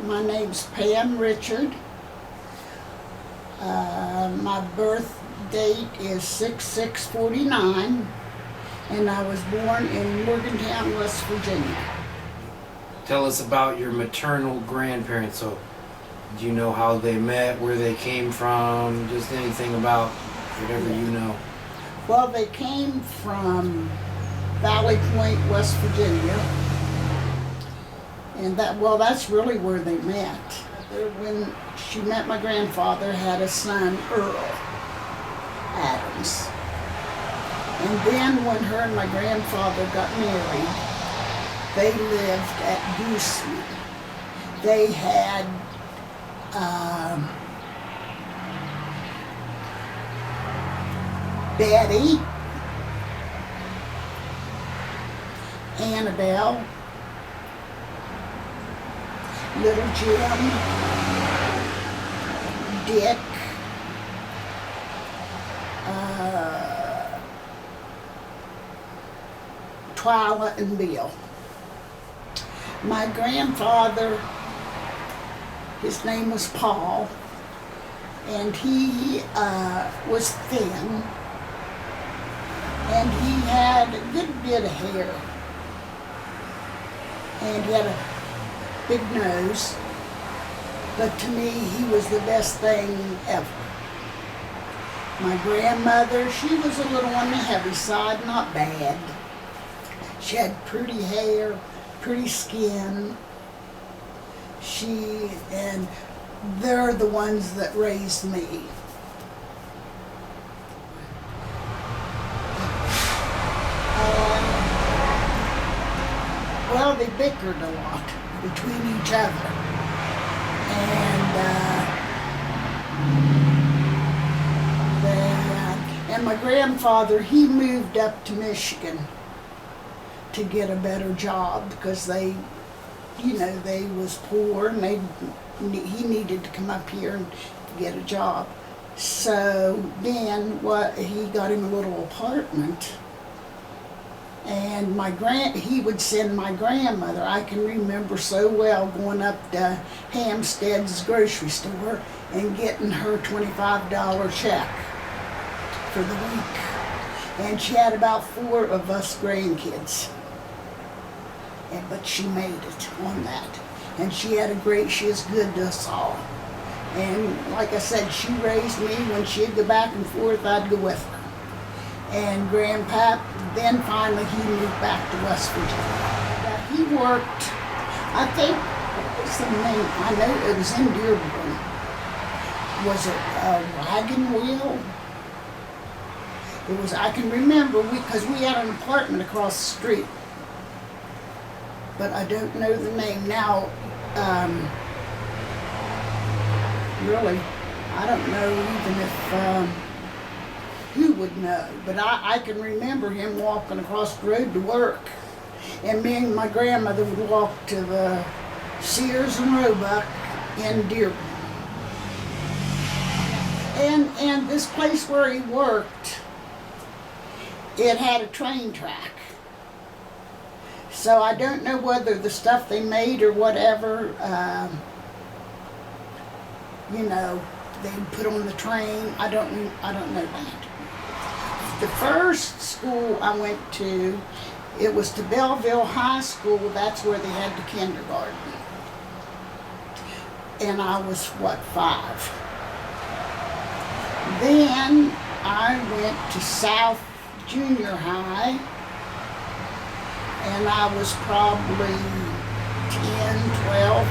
My name's Pam Richard. My birth date is 6/6/49, and I was born in Morgantown, West Virginia. Tell us about your maternal grandparents. So, do you know how they met, where they came from, just anything about whatever you know? Well, they came from Valley Point, West Virginia, and that's really where they met. When she met my grandfather, had a son, Earl Adams. And then when her and my grandfather got married, they lived at Gooseman. They had Betty, Annabelle, Little Jim, Dick, Twyla, and Bill. My grandfather, his name was Paul, and he was thin, and he had a good bit of hair, and he had a big nose, but to me he was the best thing ever. My grandmother, she was a little on the heavy side, not bad. She had pretty hair, pretty skin. And they're the ones that raised me. Well, they bickered a lot between each other. And my grandfather, he moved up to Michigan to get a better job because they was poor, and he needed to come up here and get a job. So then he got him a little apartment, and he would send my grandmother. I can remember so well going up to Hampstead's grocery store and getting her $25 check for the week. And she had about 4 of us grandkids. But she made it on that. And she is good to us all. And like I said, she raised me. When she'd go back and forth, I'd go with her. And Grandpa, then finally he moved back to West Virginia. He worked, I think, what was the name? I know it was in Dearborn. Was it a wagon wheel? It was, I can remember, because we had an apartment across the street. But I don't know the name now. Really, I don't know even if who would know. But I can remember him walking across the road to work, and me and my grandmother would walk to the Sears and Roebuck in Dearborn. And this place where he worked, it had a train track. So I don't know whether the stuff they made or whatever, they put on the train. I don't know that. The first school I went to, it was to Belleville High School. That's where they had the kindergarten. And I was, 5. Then I went to South Junior High, and I was probably 10, 12.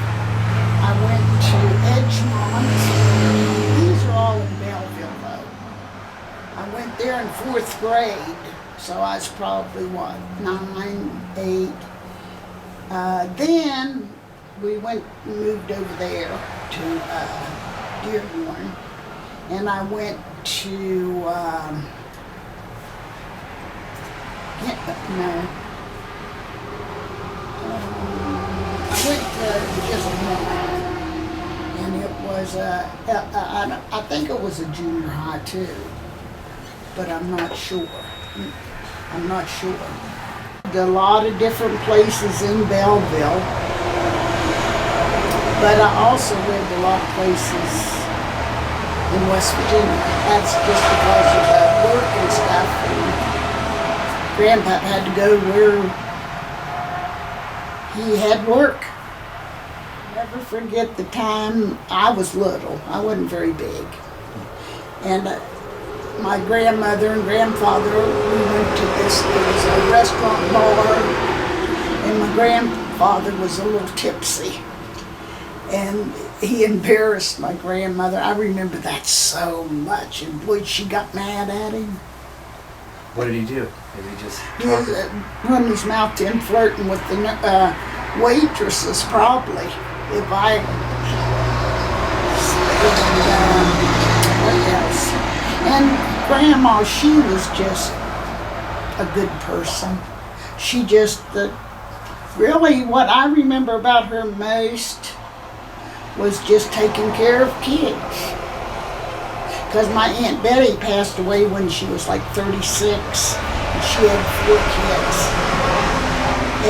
I went to Edgemont. These are all in Belleville, though. I went there in 4th grade, so I was probably, 9, 8. Then we moved over there to Dearborn, and I went to, I went to just one, and it was I think it was a junior high too, but I'm not sure. A lot of different places in Belleville, But I also lived a lot of places in West Virginia. That's just because of the work and stuff. And Grandpa had to go where he had work. Never forget the time I was little. I wasn't very big. And my grandmother and grandfather, we went to this, there was a restaurant bar, and my grandfather was a little tipsy. And he embarrassed my grandmother. I remember that so much. And boy, she got mad at him. What did he do? Did he just He was running his mouth in, flirting with the waitresses, probably. If I... what else? And Grandma, she was just a good person. She just... really, what I remember about her most was just taking care of kids. Because my Aunt Betty passed away when she was like 36, and she had 4 kids.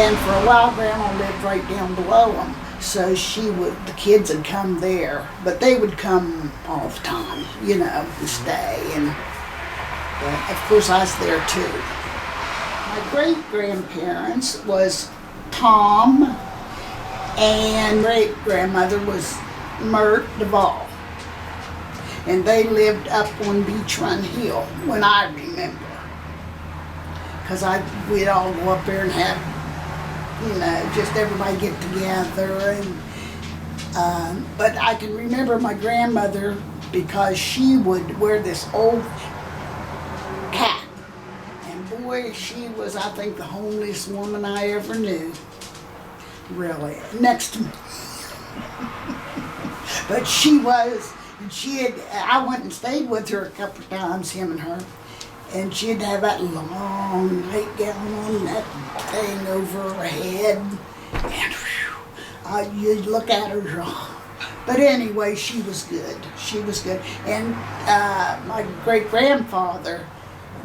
And for a while, Grandma lived right down below them, so the kids would come there, but they would come all the time, you know, and stay. And of course, I was there too. My great-grandparents was Tom, and great-grandmother was Mert Duvall. And they lived up on Beach Run Hill when I remember. Because we'd all go up there and have, you know, just everybody get together. And but I can remember my grandmother because she would wear this old cap. And boy, she was, I think, the homeliest woman I ever knew. Really, next to me. But she was, and I went and stayed with her a couple of times, him and her, and she'd have that long nightgown on, that thing over her head, and whew, you'd look at her. But anyway, she was good. She was good. And my great-grandfather,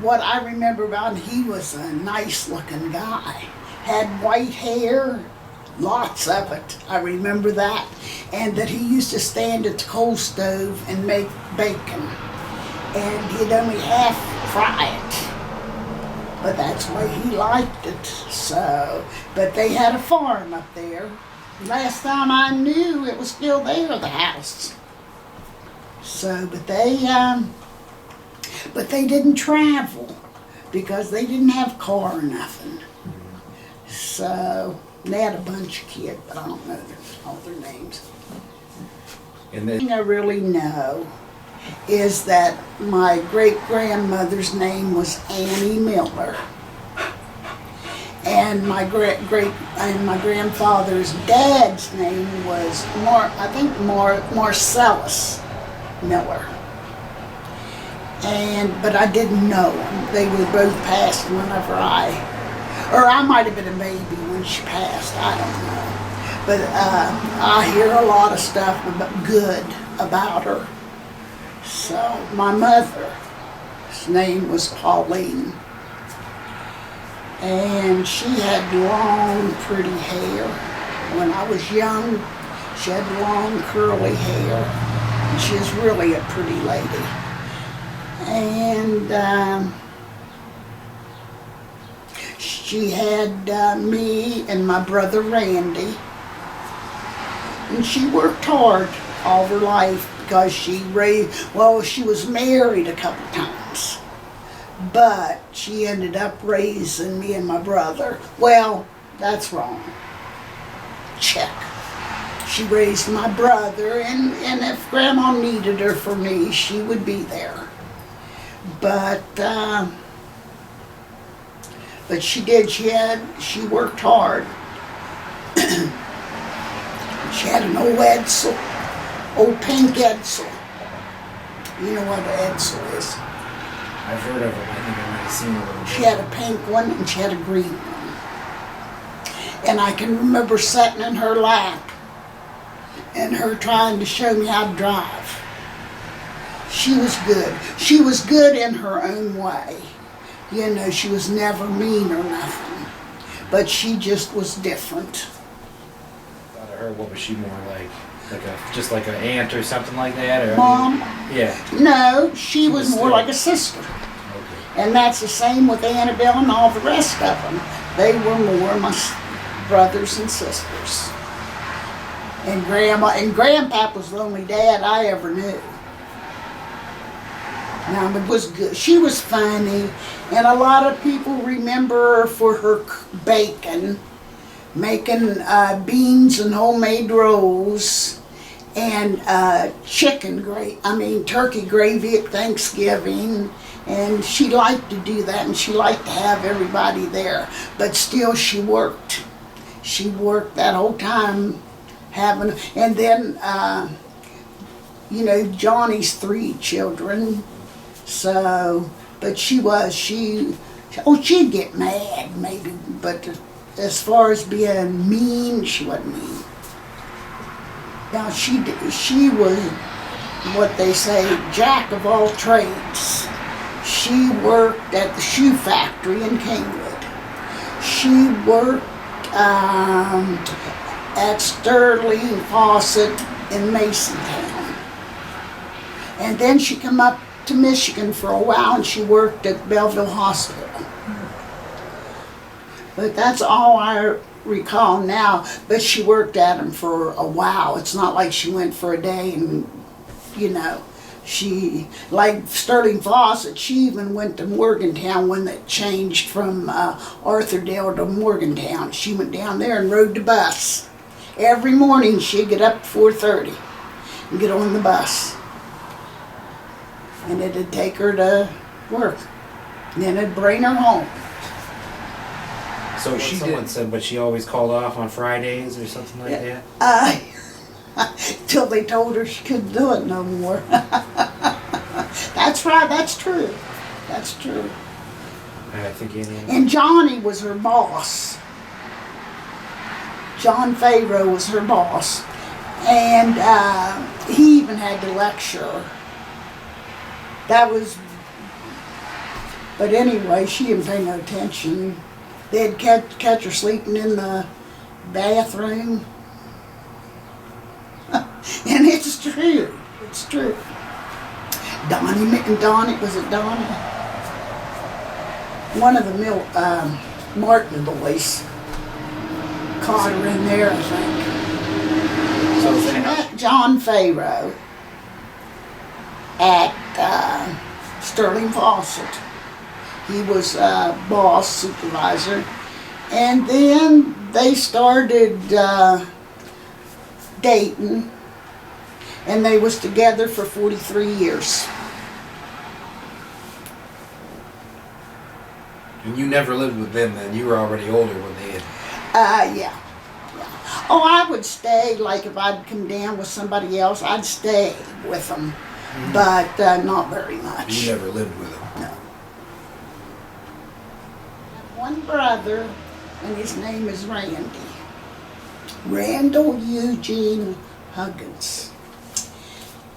what I remember about him, he was a nice-looking guy. Had white hair. Lots of it. I remember that. And that he used to stand at the coal stove and make bacon. And he'd only half fry it. But that's why he liked it. So, but they had a farm up there. Last time I knew, it was still there, the house. So, but they didn't travel because they didn't have a car or nothing. So, they had a bunch of kids, but I don't know all their names. And The thing I really know is that my great-grandmother's name was Annie Miller. And my grandfather's dad's name was Marcellus Miller. But I didn't know them. They were both passed whenever I might have been a baby when she passed, I don't know. But I hear a lot of stuff good about her. So my mother's name was Pauline. And she had long, pretty hair. When I was young, she had long, curly hair. And she was really a pretty lady. And she had me and my brother Randy. And she worked hard all her life because she was married a couple times. But she ended up raising me and my brother. Well, that's wrong. Check. She raised my brother, and if Grandma needed her for me, she would be there. But she did. She worked hard. She had an old Edsel, old pink Edsel. You know what an Edsel is? I've heard of them. I think I might have seen them. She had a pink one and she had a green one. And I can remember sitting in her lap and her trying to show me how to drive. She was good. She was good in her own way. You know, she was never mean or nothing. But she just was different. Out of her, what was she more like? Just like an aunt or something like that, or Mom? Yeah. No, she was was more still- like a sister. Okay. And that's the same with Annabelle and all the rest of them. They were more my brothers and sisters. And Grandma and Grandpap was the only dad I ever knew. Now, it was good. She was funny, and a lot of people remember her for her bacon, making beans and homemade rolls, and turkey gravy at Thanksgiving. And she liked to do that, and she liked to have everybody there. But still, she worked. She worked that whole time, and then, Johnny's 3 children. So, but she'd get mad maybe, but as far as being mean, she wasn't mean. Now, she was what they say, jack of all trades. She worked at the shoe factory in Kingwood. She worked at Sterling Faucet in Masontown. And then she come up to Michigan for a while, and she worked at Belleville Hospital. But that's all I recall now. But she worked at them for a while. It's not like she went for a day and, she, like Sterling Faucet, she even went to Morgantown when it changed from Arthurdale to Morgantown. She went down there and rode the bus. Every morning she'd get up at 4:30 and get on the bus. And it'd take her to work. And then it'd bring her home. So someone said, but she always called off on Fridays or something like that? Till they told her she couldn't do it no more. That's right, that's true. That's true. I think And Johnny was her boss. John Pharaoh was her boss. And he even had to lecture. But anyway, she didn't pay no attention. They'd catch her sleeping in the bathroom. And it's true. It's true. Donnie, was it Donnie? One of the Martin boys caught her in there, I think. So She met John Pharaoh at Sterling Faucet. He was boss, supervisor. And then they started dating. And they was together for 43 years. And you never lived with them then? You were already older when they had... Yeah. Oh, I would stay, like if I'd come down with somebody else, I'd stay with them. Mm-hmm. But not very much. You never lived with them? No. I have one brother, and his name is Randy. Randall Eugene Huggins.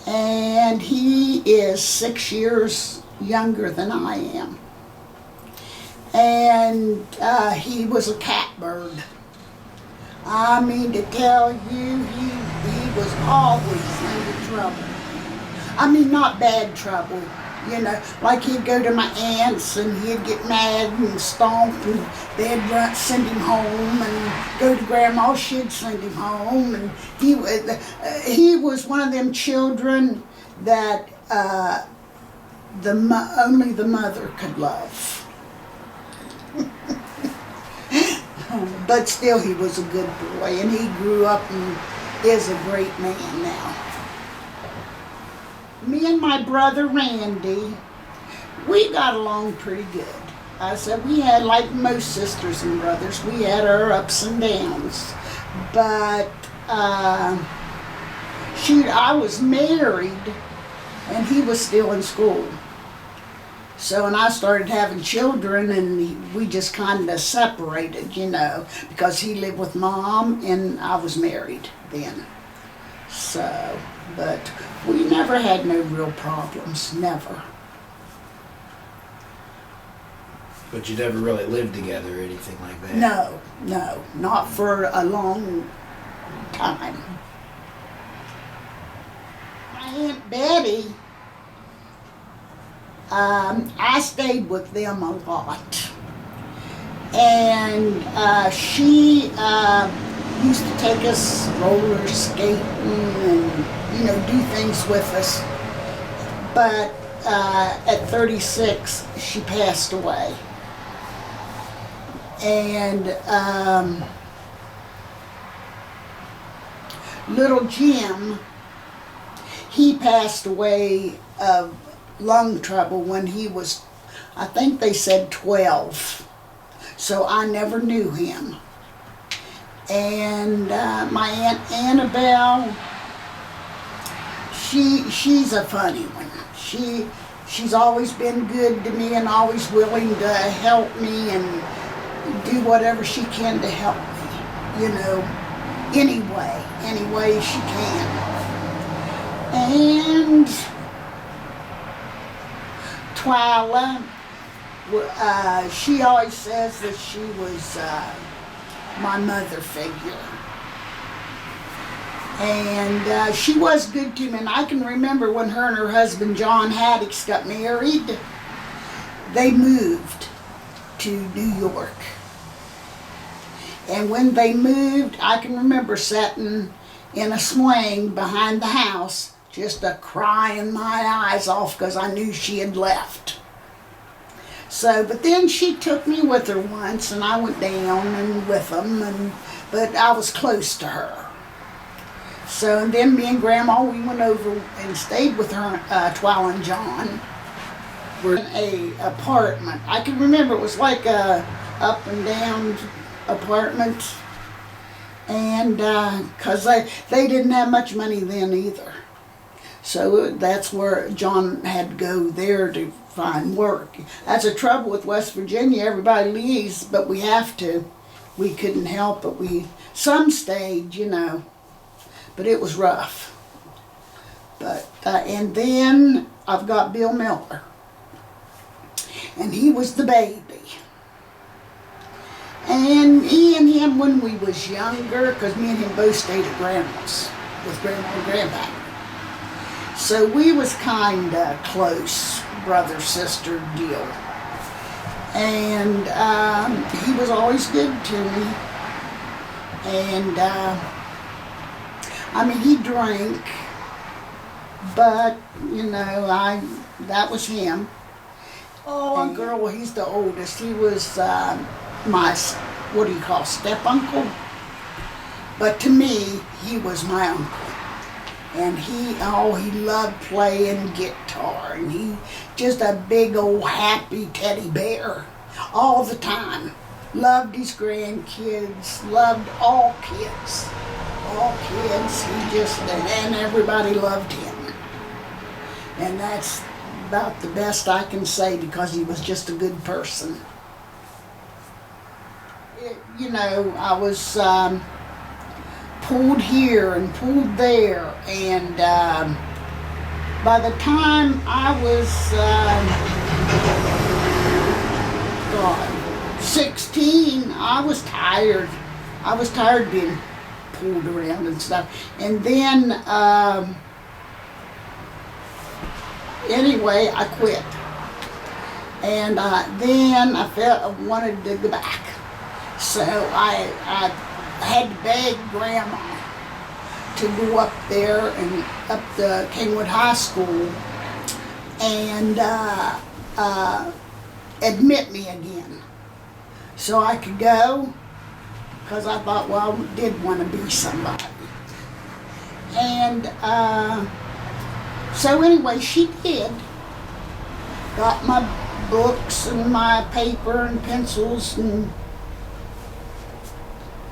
And he is 6 years younger than I am. And he was a catbird. I mean to tell you, he was always into trouble. I mean, not bad trouble, like he'd go to my aunt's and he'd get mad and stomp and they'd send him home, and go to Grandma, she'd send him home. And he was one of them children that only the mother could love. But still, he was a good boy, and he grew up and is a great man now. Me and my brother Randy, we got along pretty good. I said we had, like most sisters and brothers, we had our ups and downs. But I was married, and he was still in school. So, and I started having children, and we just kind of separated, because he lived with Mom, and I was married then. So, but we never had no real problems, never. But you never really lived together or anything like that? No, not for a long time. Aunt Betty, I stayed with them a lot. And she used to take us roller skating and, do things with us. But at 36, she passed away. And little Jim, he passed away of lung trouble when he was, I think they said 12. So I never knew him. And my Aunt Annabelle, she's a funny one. She's always been good to me and always willing to help me and do whatever she can to help me, any way she can. And Twyla, she always says that she was my mother figure. And she was good to me. And I can remember when her and her husband, John Haddix, got married, they moved to New York. And when they moved, I can remember sitting in a swing behind the house, just crying my eyes off because I knew she had left. So, but then she took me with her once, and I went down and with them, but I was close to her. So, and then me and Grandma, we went over and stayed with her, Twyla and John. We're in a apartment. I can remember it was like a up and down apartment, and because they didn't have much money then either. So that's where John had to go there to find work. That's the trouble with West Virginia. Everybody leaves, but we have to. We couldn't help it. Some stayed, but it was rough. But and then I've got Bill Miller, and he was the baby. And me and him, when we was younger, because me and him both stayed at Grandma's with Grandma and Grandpa. So we was kind of close, brother-sister deal. And he was always good to me. And, he drank, but, that was him. Oh, and girl, well, he's the oldest. He was my, step-uncle? But to me, he was my uncle. And he loved playing guitar, and he just a big old happy teddy bear all the time. Loved his grandkids, loved all kids. All kids, and everybody loved him. And that's about the best I can say because he was just a good person. I was pulled here and pulled there, and by the time I was 16, I was tired. I was tired being pulled around and stuff. And then anyway, I quit, and then I felt I wanted to go back. So I had to beg Grandma to go up there and up to Kingwood High School and admit me again. So I could go, because I thought, well, I did want to be somebody. And so anyway, she did. Got my books and my paper and pencils and...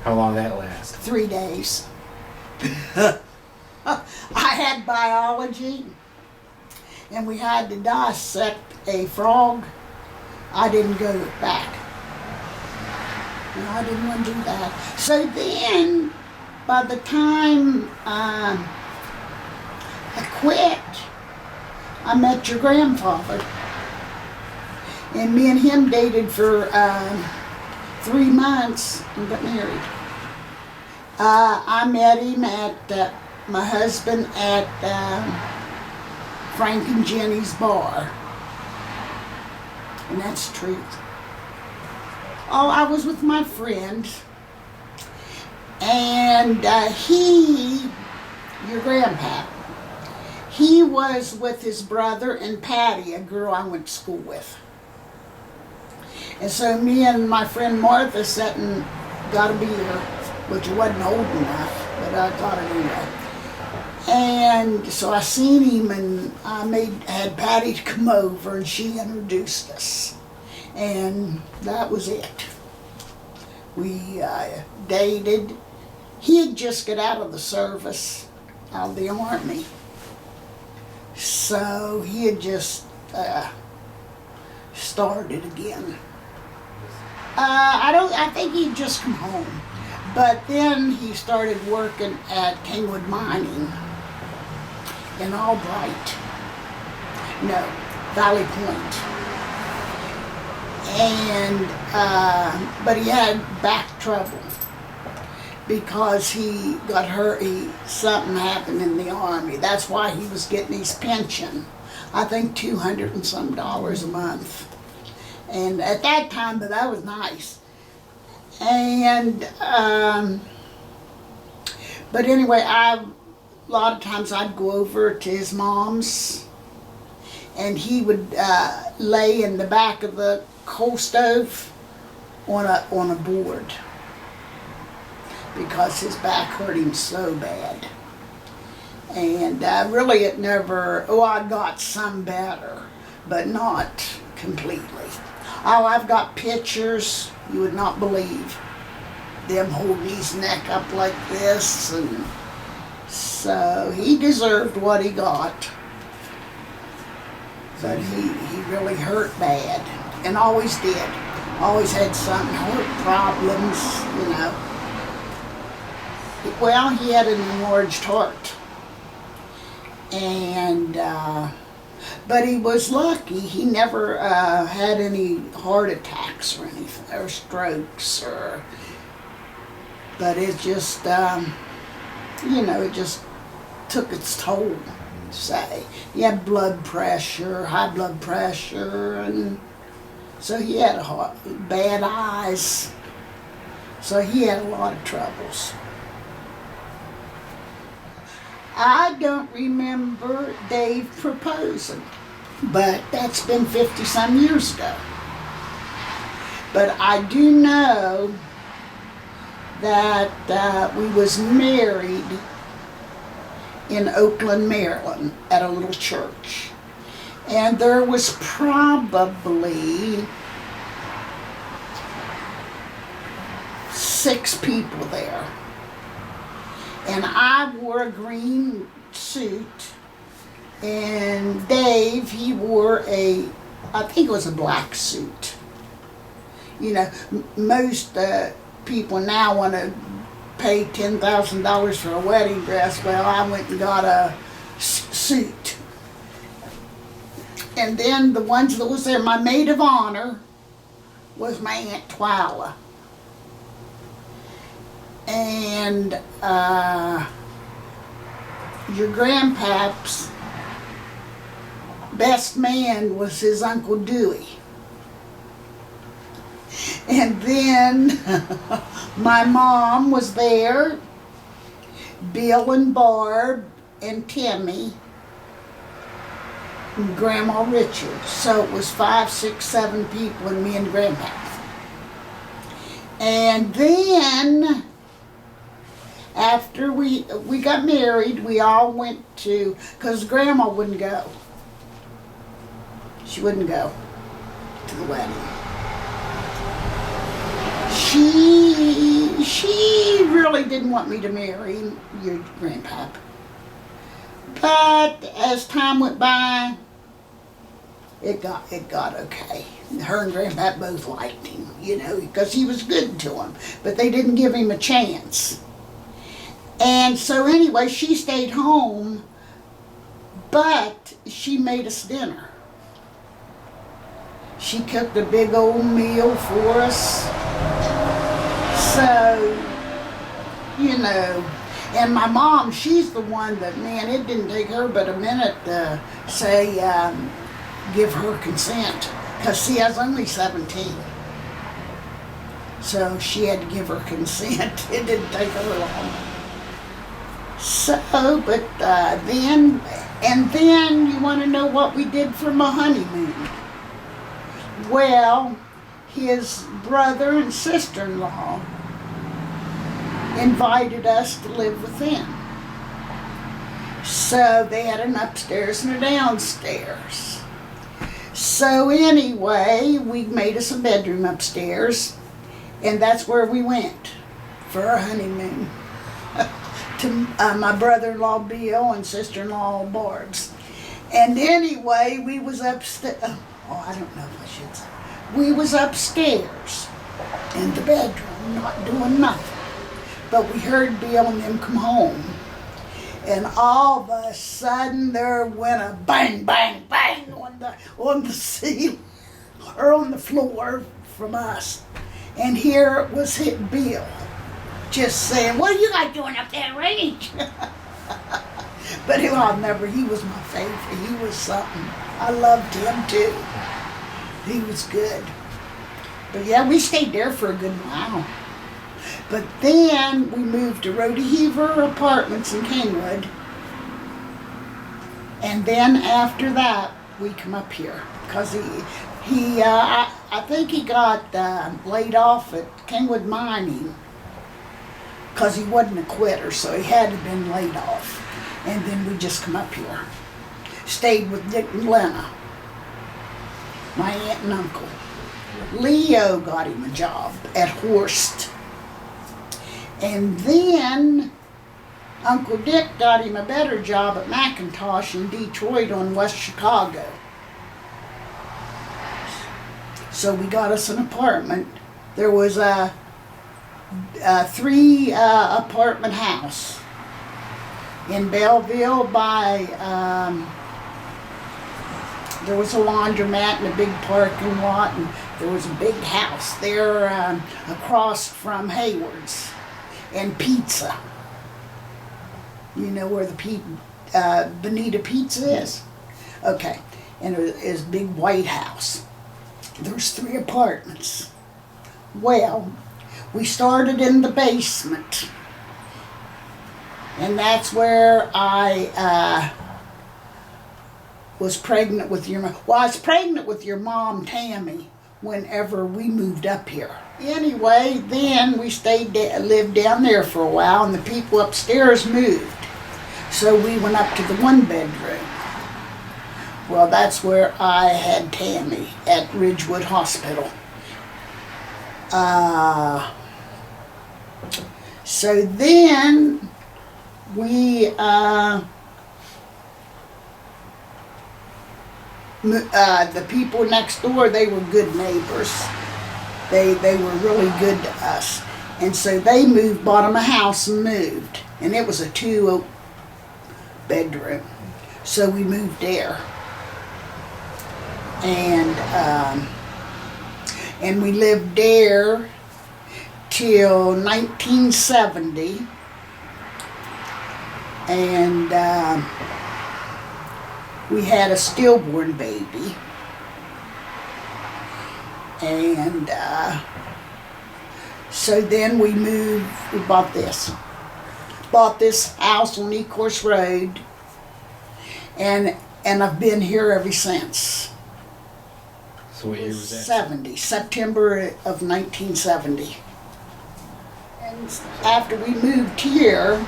How long did that last? 3 days. I had biology, and we had to dissect a frog. I didn't go back. No, I didn't want to do that. So then, by the time I quit, I met your grandfather. And me and him dated for 3 months and got married. I met him at my husband at Frank and Jenny's bar. And that's the truth. Oh, I was with my friend, and your grandpa, he was with his brother and Patty, a girl I went to school with. And so me and my friend Martha sat and got a beer, which wasn't old enough, but I got it anyway. And so I seen him, and I had Patty to come over, and she introduced us. And that was it. We dated. He had just got out of the service, out of the Army. So he had just started again. I think he'd just come home. But then he started working at Kingwood Mining in Albright. No, Valley Point. And, but he had back trouble because he got hurt, something happened in the Army. That's why he was getting his pension. I think $200 and some a month. And at that time, but that was nice. And, but anyway, a lot of times I'd go over to his mom's, and he would lay in the back of the coal stove on a board because his back hurt him so bad. And really it never, I got some better, but not completely. Oh, I've got pictures you would not believe. Them holding his neck up like this, and so he deserved what he got. But he really hurt bad, and always did. Always had some heart problems, you know. Well, he had an enlarged heart. And, but he was lucky. He never had any heart attacks or anything, or strokes, but it just, you know, it just took its toll, say. He had blood pressure, high blood pressure, and so he had bad eyes. So he had a lot of troubles. I don't remember Dave proposing, but that's been 50-some years ago. But I do know that we was married in Oakland, Maryland, at a little church. And there was probably 6 people there. And I wore a green suit, and Dave, he wore I think it was a black suit. You know, most people now want to pay $10,000 for a wedding dress. Well, I went and got a suit. And then the ones that was there, my maid of honor was my Aunt Twyla. And your grandpap's best man was his Uncle Dewey. And then my mom was there, Bill and Barb and Timmy, and Grandma Richards. So it was 5, 6, 7 people and me and Grandpa. And then after we got married, we all went to, because Grandma wouldn't go. She wouldn't go to the wedding. She really didn't want me to marry your grandpa. But as time went by, it got okay. Her and Grandpa both liked him, you know, because he was good to them. But they didn't give him a chance. And so anyway, she stayed home, but she made us dinner. She cooked a big old meal for us. So, you know, And my mom, she's the one that, man, it didn't take her but a minute to say, give her consent. Because see, I was only 17. So she had to give her consent. It didn't take her long. So, but then you want to know what we did for my honeymoon. Well, his brother and sister-in-law invited us to live with them. So they had an upstairs and a downstairs. So anyway, we made us a bedroom upstairs, and that's where we went for our honeymoon. To my brother-in-law Bill and sister-in-law Barb's. And anyway, we was upstairs. Oh, I don't know if I should say. We was upstairs in the bedroom, not doing nothing. But we heard Bill and them come home. And all of a sudden there went a bang, bang, bang on the ceiling or on the floor from us. And here it was hit Bill. Just saying, what are you guys doing up there, Range? But he was my favorite. He was something. I loved him too. He was good. But yeah, we stayed there for a good while. But then we moved to Rhoda Heaver Apartments in Kingwood. And then after that, we come up here. Because I think he got laid off at Kingwood Mining. Because he wasn't a quitter, so he had to have been laid off. And then we just come up here. Stayed with Dick and Lena, my aunt and uncle. Leo got him a job at Horst. And then Uncle Dick got him a better job at McIntosh in Detroit on West Chicago. So we got us an apartment. There was a 3 apartment house in Belleville by, there was a laundromat and a big parking lot, and there was a big house there across from Hayward's and Pizza. You know where the Bonita Pizza is? Okay, and it was a big white house. There's 3 apartments. Well, we started in the basement, and that's where I was pregnant with your mom. Well, I was pregnant with your mom, Tammy, whenever we moved up here. Anyway, then we lived down there for a while, and the people upstairs moved. So we went up to the 1 bedroom. Well, that's where I had Tammy at Ridgewood Hospital. So then we the people next door, they were good neighbors. They were really good to us. And so they bought them a house and moved. And it was a 2 bedroom. So we moved there. And we lived there till 1970. And we had a stillborn baby. And so then we bought this. Bought this house on Ecorse Road. And I've been here ever since. So what year was that? 70, September of 1970. And after we moved here,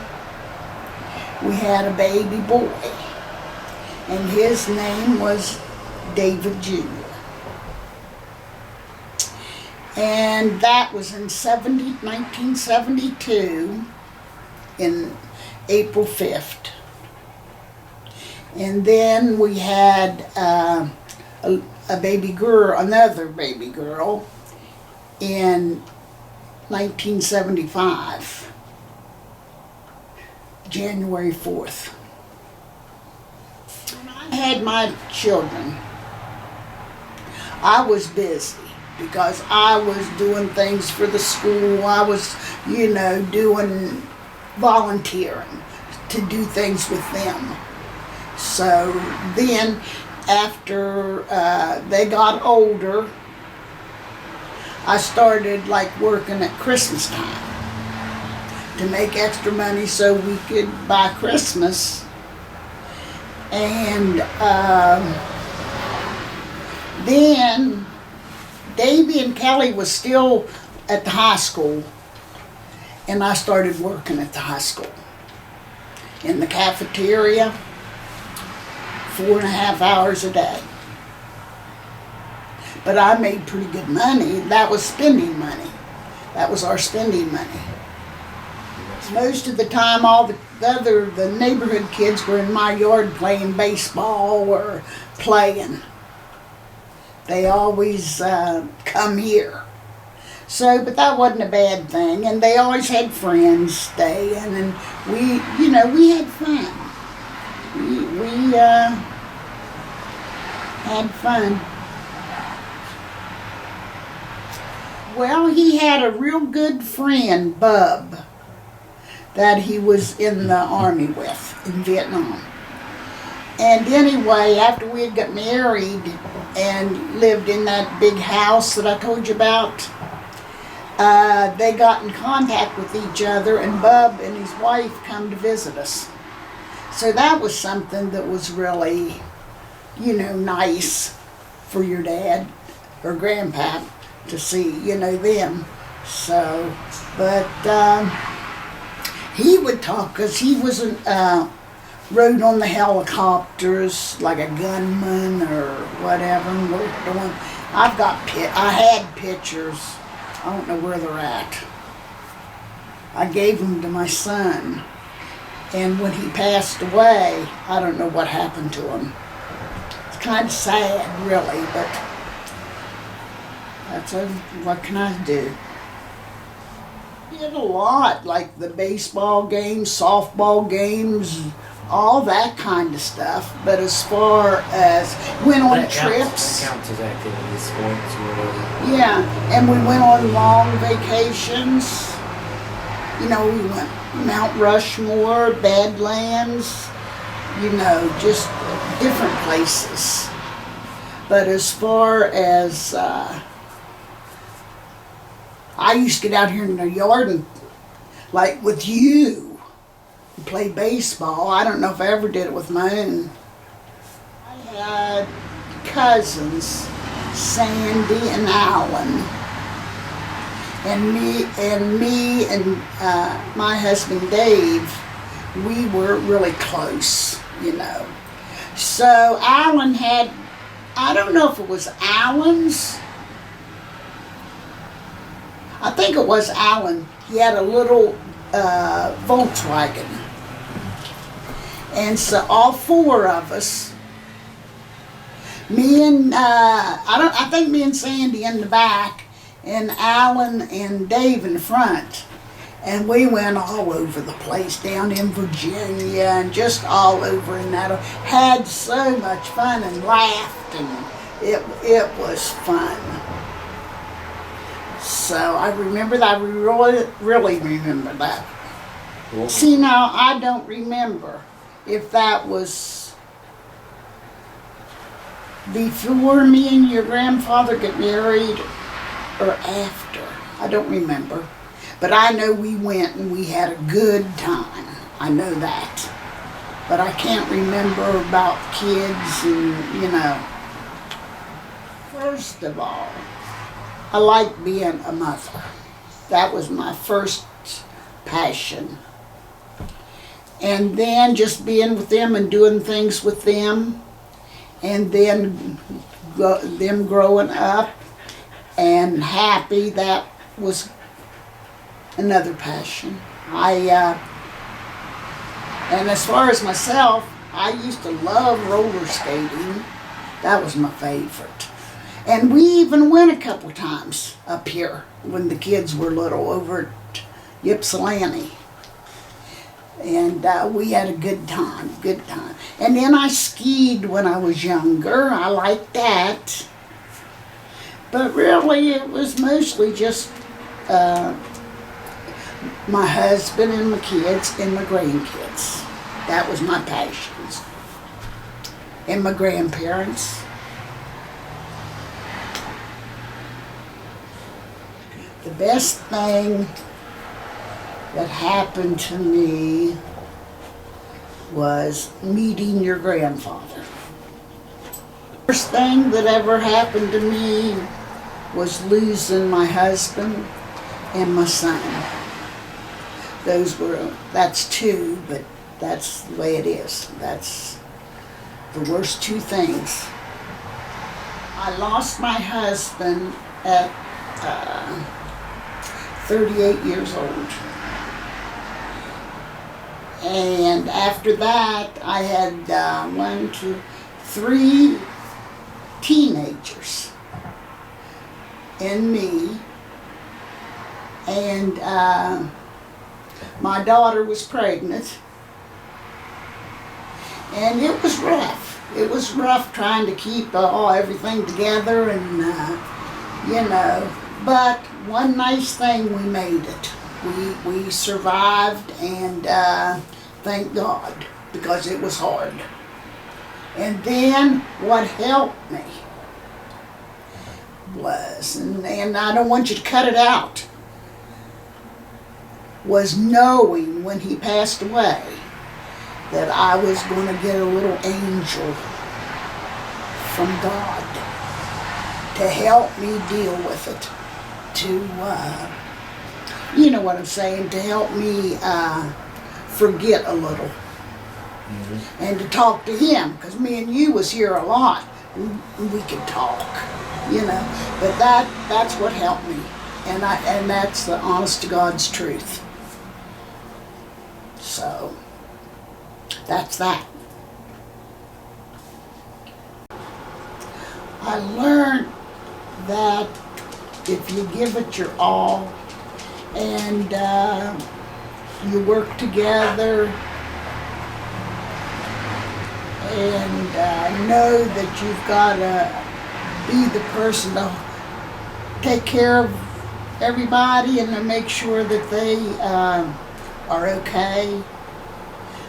we had a baby boy. And his name was David Jr. And that was in 1972, in April 5th. And then we had a baby girl, another baby girl, in 1975, January 4th. When I had my children, I was busy because I was doing things for the school. I was, doing volunteering to do things with them. So then, after they got older, I started like working at Christmas time to make extra money so we could buy Christmas. And then Davy and Kelly was still at the high school, and I started working at the high school in the cafeteria 4.5 hours a day. But I made pretty good money. That was spending money. That was our spending money. Most of the time, all the neighborhood kids were in my yard playing baseball or playing. They always come here. So, but that wasn't a bad thing. And they always had friends staying, and we had fun. We had fun. Well, he had a real good friend, Bub, that he was in the Army with in Vietnam. And anyway, after we had got married and lived in that big house that I told you about, they got in contact with each other, and Bub and his wife come to visit us. So that was something that was really, nice for your dad or grandpa to see, them. So, but he would talk, because he wasn't, rode on the helicopters like a gunman or whatever, and worked on. I had pictures. I don't know where they're at. I gave them to my son, and when he passed away, I don't know what happened to him. It's kind of sad, really, but what can I do? He did a lot, like the baseball games, softball games, all that kind of stuff. But as far as went on trips, that counts as activities, sports, or whatever. Yeah, and we went on long vacations. We went Mount Rushmore, Badlands, just different places. But as far as I used to get out here in the yard and, like with you, and play baseball. I don't know if I ever did it with my own. I had cousins, Sandy and Alan, and me and my husband Dave. We were really close, So Alan had, I don't know if it was Alan's. I think it was Alan. He had a little Volkswagen. And so all four of us, me and, I think me and Sandy in the back, and Alan and Dave in the front. And we went all over the place, down in Virginia and just all over, and that had so much fun and laughed, and it was fun. So I remember that. I really remember that. Cool. See, now I don't remember if that was before me and your grandfather got married or after. I don't remember. But I know we went and we had a good time. I know that. But I can't remember about kids and, First of all, I like being a mother. That was my first passion. And then just being with them and doing things with them. And then them growing up and happy, that was another passion. And as far as myself, I used to love roller skating. That was my favorite. And we even went a couple times up here when the kids were little over at Ypsilanti. And we had a good time. And then I skied when I was younger. I liked that. But really, it was mostly just my husband and my kids and my grandkids. That was my passions. And my grandparents. The best thing that happened to me was meeting your grandfather. First thing that ever happened to me was losing my husband and my son. That's two, but that's the way it is. That's the worst two things. I lost my husband at 38 years old. And after that, I had 3 teenagers and me. And my daughter was pregnant. And it was rough. It was rough trying to keep everything together and, But one nice thing, we made it. We survived, and thank God, because it was hard. And then what helped me was, and I don't want you to cut it out, was knowing when he passed away that I was going to get a little angel from God to help me deal with it, to, you know what I'm saying, to help me forget a little. Mm-hmm. And to talk to him, because me and you was here a lot. We could talk, But that's what helped me, and that's the honest to God's truth. So that's that. I learned that if you give it your all and you work together and know that you've got to be the person to take care of everybody and to make sure that they are okay.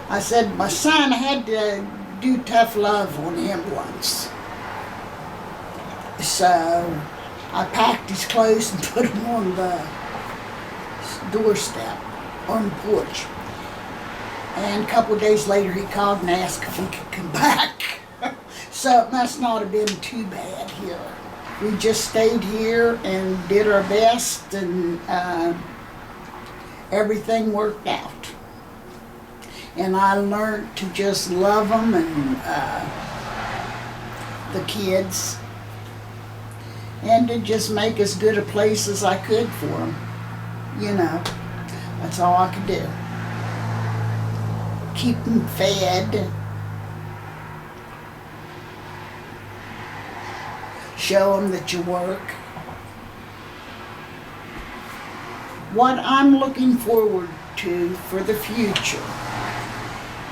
I said my son had to do tough love on him once. So I packed his clothes and put them on the doorstep, on the porch. And a couple of days later he called and asked if he could come back. So it must not have been too bad here. We just stayed here and did our best, and everything worked out. And I learned to just love them and the kids, and to just make as good a place as I could for them. That's all I could do. Keep them fed. Show them that you work. What I'm looking forward to for the future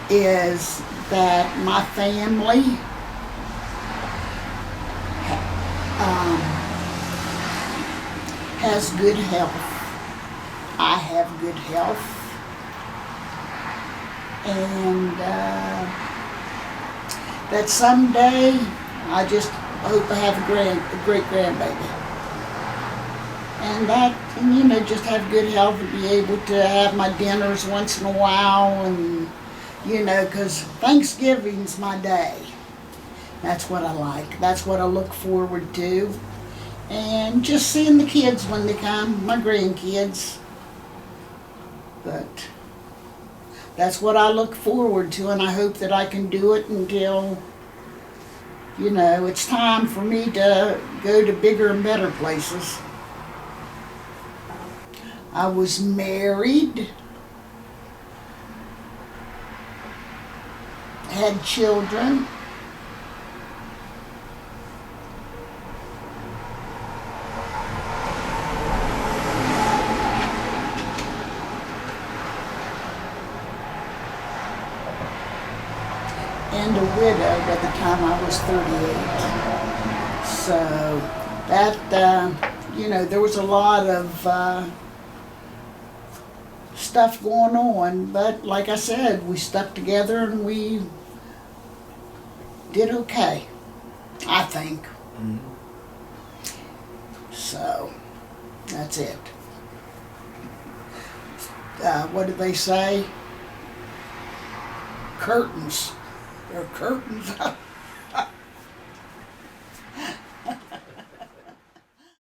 is that my family has good health. I have good health. And that someday I just hope I have a great grandbaby. And just have good health and be able to have my dinners once in a while, and because Thanksgiving's my day. That's what I like. That's what I look forward to. And just seeing the kids when they come, my grandkids. But that's what I look forward to, and I hope that I can do it until, it's time for me to go to bigger and better places. I was married, had children, and a widow by the time I was 38. So that, there was a lot of stuff going on, but like I said, we stuck together and we did okay, I think. Mhm. So, that's it. What do they say? Curtains. There are curtains